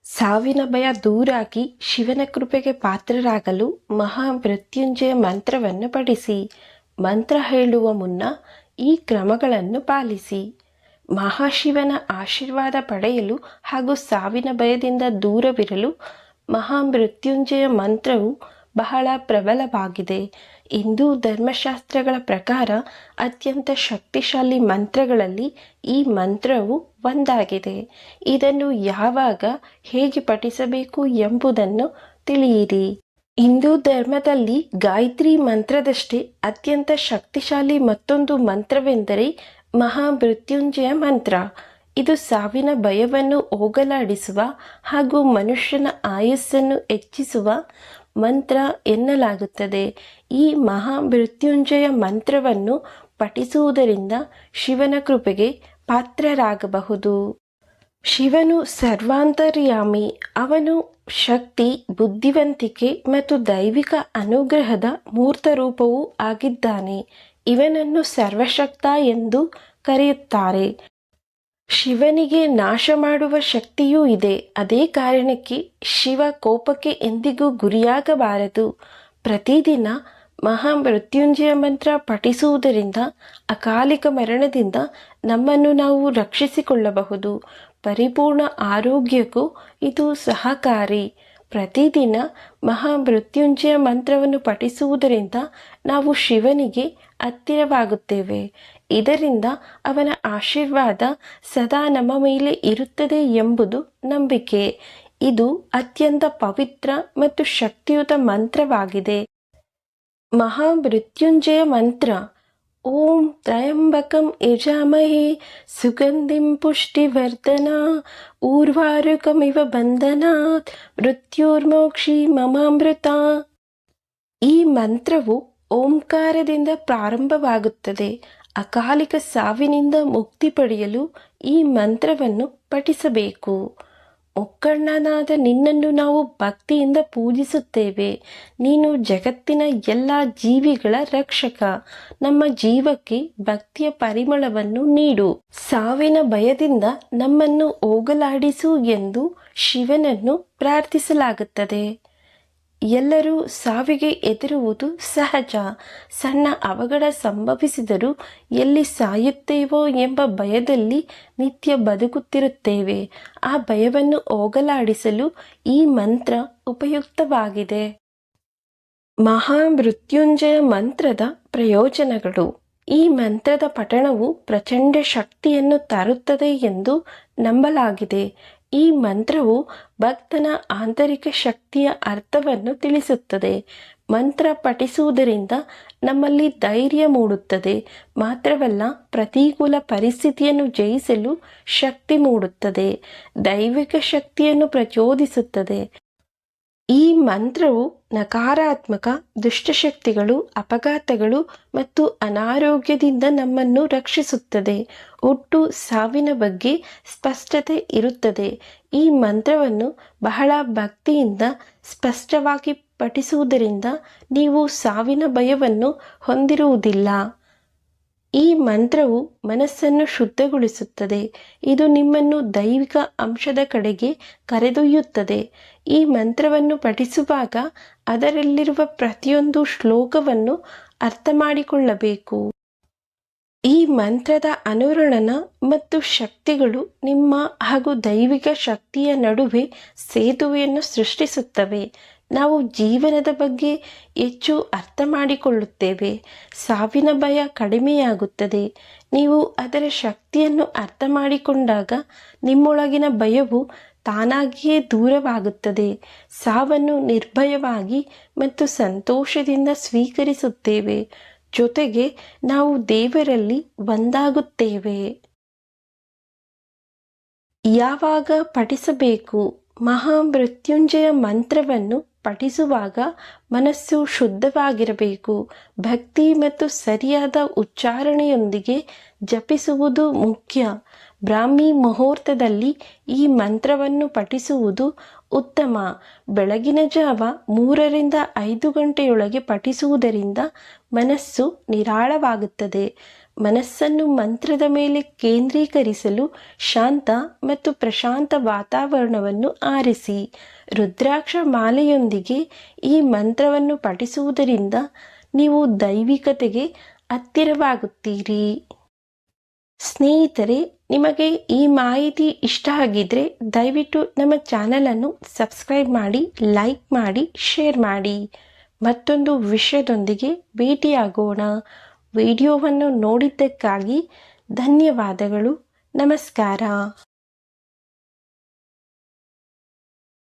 ಸಾವಿನ ಭಯ ದೂರಾಗಿ ಶಿವನ ಕೃಪೆಗೆ ಪಾತ್ರರಾಗಲು ಮಹಾಮೃತ್ಯುಂಜಯ ಮಂತ್ರವನ್ನು ಪಠಿಸಿ. ಮಂತ್ರ ಹೇಳುವ ಮುನ್ನ ಈ ಕ್ರಮಗಳನ್ನು ಪಾಲಿಸಿ. ಮಹಾಶಿವನ ಆಶೀರ್ವಾದ ಪಡೆಯಲು ಹಾಗೂ ಸಾವಿನ ಭಯದಿಂದ ದೂರವಿರಲು ಮಹಾಮೃತ್ಯುಂಜಯ ಮಂತ್ರವು ಬಹಳ ಪ್ರಬಲವಾಗಿದೆ. ಹಿಂದೂ ಧರ್ಮಶಾಸ್ತ್ರಗಳ ಪ್ರಕಾರ ಅತ್ಯಂತ ಶಕ್ತಿಶಾಲಿ ಮಂತ್ರಗಳಲ್ಲಿ ಈ ಮಂತ್ರವು ಒಂದಾಗಿದೆ. ಇದನ್ನು ಯಾವಾಗ ಹೇಗೆ ಪಠಿಸಬೇಕು ಎಂಬುದನ್ನು ತಿಳಿಯಿರಿ. ಹಿಂದೂ ಧರ್ಮದಲ್ಲಿ ಗಾಯತ್ರಿ ಮಂತ್ರದಷ್ಟೇ ಅತ್ಯಂತ ಶಕ್ತಿಶಾಲಿ ಮತ್ತೊಂದು ಮಂತ್ರವೆಂದರೆ ಮಹಾಮೃತ್ಯುಂಜಯ ಮಂತ್ರ. ಇದು ಸಾವಿನ ಭಯವನ್ನು ಹೋಗಲಾಡಿಸುವ ಹಾಗೂ ಮನುಷ್ಯನ ಆಯಸ್ಸನ್ನು ಹೆಚ್ಚಿಸುವ ಮಂತ್ರ ಎನ್ನಲಾಗುತ್ತದೆ. ಈ ಮಹಾಮೃತ್ಯುಂಜಯ ಮಂತ್ರವನ್ನು ಪಠಿಸುವುದರಿಂದ ಶಿವನ ಕೃಪೆಗೆ ಪಾತ್ರರಾಗಬಹುದು. ಶಿವನು ಸರ್ವಾಂತರ್ಯಾಮಿ. ಅವನು ಶಕ್ತಿ, ಬುದ್ಧಿವಂತಿಕೆ ಮತ್ತು ದೈವಿಕ ಅನುಗ್ರಹದ ಮೂರ್ತ ರೂಪವೂ ಆಗಿದ್ದಾನೆ. ಇವನನ್ನು ಸರ್ವಶಕ್ತ ಎಂದು ಕರೆಯುತ್ತಾರೆ. ಶಿವನಿಗೆ ನಾಶ ಮಾಡುವ ಶಕ್ತಿಯೂ ಇದೆ. ಅದೇ ಕಾರಣಕ್ಕೆ ಶಿವ ಕೋಪಕ್ಕೆ ಎಂದಿಗೂ ಗುರಿಯಾಗಬಾರದು. ಪ್ರತಿದಿನ ಮಹಾಮೃತ್ಯುಂಜಯ ಮಂತ್ರ ಪಠಿಸುವುದರಿಂದ ಅಕಾಲಿಕ ಮರಣದಿಂದ ನಮ್ಮನ್ನು ನಾವು ರಕ್ಷಿಸಿಕೊಳ್ಳಬಹುದು. ಪರಿಪೂರ್ಣ ಆರೋಗ್ಯಕ್ಕೂ ಇದು ಸಹಕಾರಿ. ಪ್ರತಿದಿನ ಮಹಾಮೃತ್ಯುಂಜಯ ಮಂತ್ರವನ್ನು ಪಠಿಸುವುದರಿಂದ ನಾವು ಶಿವನಿಗೆ ಹತ್ತಿರವಾಗುತ್ತೇವೆ. ಇದರಿಂದ ಅವನ ಆಶೀರ್ವಾದ ಸದಾ ನಮ್ಮ ಮೇಲೆ ಇರುತ್ತದೆ ಎಂಬುದು ನಂಬಿಕೆ. ಇದು ಅತ್ಯಂತ ಪವಿತ್ರ ಮತ್ತು ಶಕ್ತಿಯುತ ಮಂತ್ರವಾಗಿದೆ. ಮಹಾಮೃತ್ಯುಂಜಯ ಮಂತ್ರ: ಓಂ ತ್ರಯಂಬಕಂ ಯಜಾಮಹೇ ಸುಗಂಧಿಂ ಪುಷ್ಟಿವರ್ಧನಾ ಊರ್ವಾರುಕಮಿವ ಬಂಧನಾತ್ ಮೃತ್ಯುರ್ಮೋಕ್ಷಿ ಮಮಾಮೃತ. ಈ ಮಂತ್ರವು ಓಂಕಾರದಿಂದ ಪ್ರಾರಂಭವಾಗುತ್ತದೆ. ಅಕಾಲಿಕ ಸಾವಿನಿಂದ ಮುಕ್ತಿ ಪಡೆಯಲು ಈ ಮಂತ್ರವನ್ನು ಪಠಿಸಬೇಕು. ಮುಕ್ಕಣ್ಣನಾದ ನಿನ್ನನ್ನು ನಾವು ಭಕ್ತಿಯಿಂದ ಪೂಜಿಸುತ್ತೇವೆ. ನೀನು ಜಗತ್ತಿನ ಎಲ್ಲ ಜೀವಿಗಳ ರಕ್ಷಕ. ನಮ್ಮ ಜೀವಕ್ಕೆ ಭಕ್ತಿಯ ಪರಿಮಳವನ್ನು ನೀಡು. ಸಾವಿನ ಭಯದಿಂದ ನಮ್ಮನ್ನು ಹೋಗಲಾಡಿಸು ಎಂದು ಶಿವನನ್ನು ಪ್ರಾರ್ಥಿಸಲಾಗುತ್ತದೆ. ಎಲ್ಲರೂ ಸಾವಿಗೆ ಹೆದರುವುದು ಸಹಜ. ಸಣ್ಣ ಅವಘಡ ಸಂಭವಿಸಿದರೂ ಎಲ್ಲಿ ಸಾಯುತ್ತೇವೋ ಎಂಬ ಭಯದಲ್ಲಿ ನಿತ್ಯ ಬದುಕುತ್ತಿರುತ್ತೇವೆ. ಆ ಭಯವನ್ನು ಹೋಗಲಾಡಿಸಲು ಈ ಮಂತ್ರ ಉಪಯುಕ್ತವಾಗಿದೆ. ಮಹಾಮೃತ್ಯುಂಜಯ ಮಂತ್ರದ ಪ್ರಯೋಜನಗಳು: ಈ ಮಂತ್ರದ ಪಠಣವು ಪ್ರಚಂಡ ಶಕ್ತಿಯನ್ನು ತರುತ್ತದೆ ಎಂದು ನಂಬಲಾಗಿದೆ. ಈ ಮಂತ್ರವು ಭಕ್ತನ ಆಂತರಿಕ ಶಕ್ತಿಯ ಅರ್ಥವನ್ನು ತಿಳಿಸುತ್ತದೆ. ಮಂತ್ರ ಪಠಿಸುವುದರಿಂದ ನಮ್ಮಲ್ಲಿ ಧೈರ್ಯ ಮೂಡುತ್ತದೆ. ಮಾತ್ರವಲ್ಲ, ಪ್ರತಿಕೂಲ ಪರಿಸ್ಥಿತಿಯನ್ನು ಜಯಿಸಲು ಶಕ್ತಿ ಮೂಡುತ್ತದೆ. ದೈವಿಕ ಶಕ್ತಿಯನ್ನು ಪ್ರಚೋದಿಸುತ್ತದೆ. ಈ ಮಂತ್ರವು ನಕಾರಾತ್ಮಕ ದುಷ್ಟಶಕ್ತಿಗಳು, ಅಪಘಾತಗಳು ಮತ್ತು ಅನಾರೋಗ್ಯದಿಂದ ನಮ್ಮನ್ನು ರಕ್ಷಿಸುತ್ತದೆ. ಹುಟ್ಟು ಸಾವಿನ ಬಗ್ಗೆ ಸ್ಪಷ್ಟತೆ ಇರುತ್ತದೆ. ಈ ಮಂತ್ರವನ್ನು ಬಹಳ ಭಕ್ತಿಯಿಂದ ಸ್ಪಷ್ಟವಾಗಿ ಪಠಿಸುವುದರಿಂದ ನೀವು ಸಾವಿನ ಭಯವನ್ನು ಹೊಂದಿರುವುದಿಲ್ಲ. ಈ ಮಂತ್ರವು ಮನಸ್ಸನ್ನು ಶುದ್ಧಗೊಳಿಸುತ್ತದೆ. ಇದು ನಿಮ್ಮನ್ನು ದೈವಿಕ ಅಂಶದ ಕಡೆಗೆ ಕರೆದೊಯ್ಯುತ್ತದೆ. ಈ ಮಂತ್ರವನ್ನು ಪಠಿಸುವಾಗ ಅದರಲ್ಲಿರುವ ಪ್ರತಿಯೊಂದು ಶ್ಲೋಕವನ್ನು ಅರ್ಥ ಮಾಡಿಕೊಳ್ಳಬೇಕು. ಈ ಮಂತ್ರದ ಅನುರಣನ ಮತ್ತು ಶಕ್ತಿಗಳು ನಿಮ್ಮ ಹಾಗೂ ದೈವಿಕ ಶಕ್ತಿಯ ನಡುವೆ ಸೇತುವೆಯನ್ನು ಸೃಷ್ಟಿಸುತ್ತವೆ. ನಾವು ಜೀವನದ ಬಗ್ಗೆ ಹೆಚ್ಚು ಅರ್ಥ ಮಾಡಿಕೊಳ್ಳುತ್ತೇವೆ. ಸಾವಿನ ಭಯ ಕಡಿಮೆಯಾಗುತ್ತದೆ. ನೀವು ಅದರ ಶಕ್ತಿಯನ್ನು ಅರ್ಥ ಮಾಡಿಕೊಂಡಾಗ ನಿಮ್ಮೊಳಗಿನ ಭಯವು ತಾನಾಗಿಯೇ ದೂರವಾಗುತ್ತದೆ. ಸಾವನ್ನು ನಿರ್ಭಯವಾಗಿ ಮತ್ತು ಸಂತೋಷದಿಂದ ಸ್ವೀಕರಿಸುತ್ತೇವೆ. ಜೊತೆಗೆ ನಾವು ದೇವರಲ್ಲಿ ಒಂದಾಗುತ್ತೇವೆ. ಯಾವಾಗ ಪಠಿಸಬೇಕು? ಮಹಾಮೃತ್ಯುಂಜಯ ಮಂತ್ರವನ್ನು ಪಠಿಸುವಾಗ ಮನಸ್ಸು ಶುದ್ಧವಾಗಿರಬೇಕು. ಭಕ್ತಿ ಮತ್ತು ಸರಿಯಾದ ಉಚ್ಚಾರಣೆಯೊಂದಿಗೆ ಜಪಿಸುವುದು ಮುಖ್ಯ. ಬ್ರಾಹ್ಮಿ ಮುಹೂರ್ತದಲ್ಲಿ ಈ ಮಂತ್ರವನ್ನು ಪಠಿಸುವುದು ಉತ್ತಮ. ಬೆಳಗಿನ ಜಾವ 3 ರಿಂದ 5 ಗಂಟೆಯೊಳಗೆ ಪಠಿಸುವುದರಿಂದ ಮನಸ್ಸು ನಿರಾಳವಾಗುತ್ತದೆ. ಮನಸ್ಸನ್ನು ಮಂತ್ರದ ಮೇಲೆ ಕೇಂದ್ರೀಕರಿಸಲು ಶಾಂತ ಮತ್ತು ಪ್ರಶಾಂತ ವಾತಾವರಣವನ್ನು ಆರಿಸಿ. ರುದ್ರಾಕ್ಷ ಮಾಲೆಯೊಂದಿಗೆ ಈ ಮಂತ್ರವನ್ನು ಪಠಿಸುವುದರಿಂದ ನೀವು ದೈವಿಕತೆಗೆ ಹತ್ತಿರವಾಗುತ್ತೀರಿ. ಸ್ನೇಹಿತರೆ, ನಿಮಗೆ ಈ ಮಾಹಿತಿ ಇಷ್ಟ ಆಗಿದ್ರೆ ದಯವಿಟ್ಟು ನಮ್ಮ ಚಾನಲನ್ನು ಸಬ್ಸ್ಕ್ರೈಬ್ ಮಾಡಿ, ಲೈಕ್ ಮಾಡಿ, ಶೇರ್ ಮಾಡಿ. ಮತ್ತೊಂದು ವಿಷಯದೊಂದಿಗೆ ಭೇಟಿಯಾಗೋಣ. ವಿಡಿಯೋವನ್ನು ನೋಡಿದ್ದಕ್ಕಾಗಿ ಧನ್ಯವಾದಗಳು. ನಮಸ್ಕಾರ.